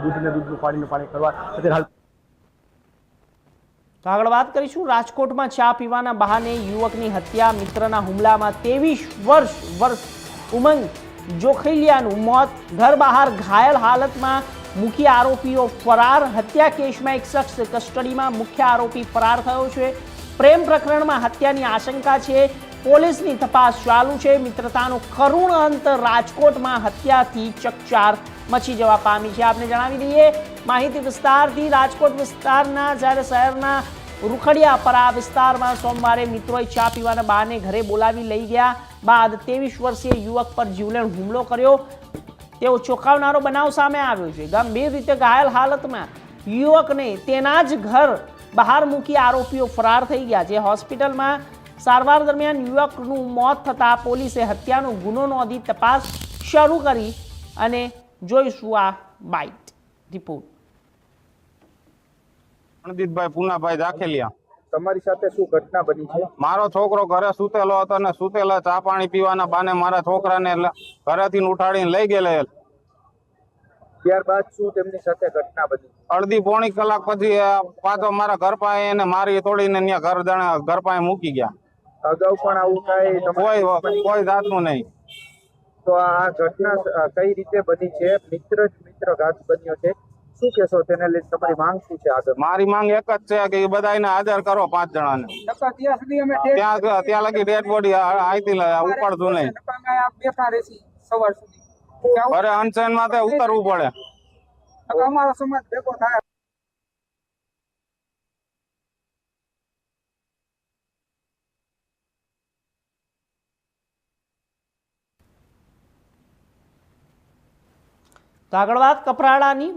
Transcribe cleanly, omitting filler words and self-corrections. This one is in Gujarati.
દૂધને દૂધનું પાણીનું પાણી કરવા અત્યારે હાલ તો આગળ વાત કરીશું રાજકોટમાં ચા પીવાના બહાને યુવકની હત્યા, મિત્રના હુમલામાં 23 વર્ષ ઉમંગ જોખલિયાનું મોત, ઘર બહાર ઘાયલ હાલતમાં મુખ્ય આરોપીઓ ફરાર, હત્યા કેસમાં એક શખ્સ કસ્ટડીમાં, મુખ્ય આરોપી ફરાર થયો છે। પ્રેમ પ્રકરણમાં હત્યાની આશંકા છે, પોલીસની તપાસ ચાલુ છે। મિત્રતાનો કરુણ અંત રાજકોટમાં હત્યાથી ચકચાર મચી જવા પામી છે। આપને જણાવી દઈએ માહિતી વિસ્તારથી, રાજકોટ વિસ્તારના જ્યારે શહેરના રૂખડિયાપરા વિસ્તારમાં સોમવારે મિત્રોએ ચા પીવાના બહાને ઘરે બોલાવી લઈ ગયા બાદ 23 વર્ષીય યુવક પર જીવલેણ હુમલો કર્યો। તેઓ ચોંકાવનારો બનાવ સામે આવ્યો છે। ગંભીર રીતે ઘાયલ હાલતમાં યુવકને તેના જ ઘર બહાર મૂકી આરોપીઓ ફરાર થઈ ગયા છે। હોસ્પિટલમાં સારવાર દરમિયાન યુવકનું મોત થતાં પોલીસે હત્યાનો ગુનો નોંધી તપાસ શરૂ કરી અને જોઈશું આ બાઇટ રિપોર્ટ। રણજીતભાઈ પૂનાભાઈ દાખેલિયા। તમારી સાથે શું ઘટના બની છે? મારો છોકરો ઘરે સૂતેલો હતો ને સૂતેલા ચા પાણી પીવાના બાને મારા છોકરાને ઘરેથી ઉઠાડીને લઈ ગયેલા। ત્યારબાદ શું તેમની સાથે ઘટના બની? અડધી પોણી કલાક પછી પાછો મારા ઘર પાસે એને મારી તોડીને ત્યાં ઘર પાસે મૂકી ગયા। અગાઉ પણ આવું કાંઈ કોઈ જાતનું નહીં। તો આ ઘટના કઈ રીતે બની છે? મિત્ર ઘાત બન્યો છે, શું કહેશો? તેને લઈને તમારી માંગ શું છે આગળ? મારી માંગ એક જ છે કે બધાને હાજર કરો 5 જણાને। ત્યાં લગી ડેડ બોડી આઈતી ઉપાડતું નહીં। અરે અનશન માં ઉતરવું પડે। અમારો સમાજ ભેગો થાય। તો આગળ વાત કપરાડાની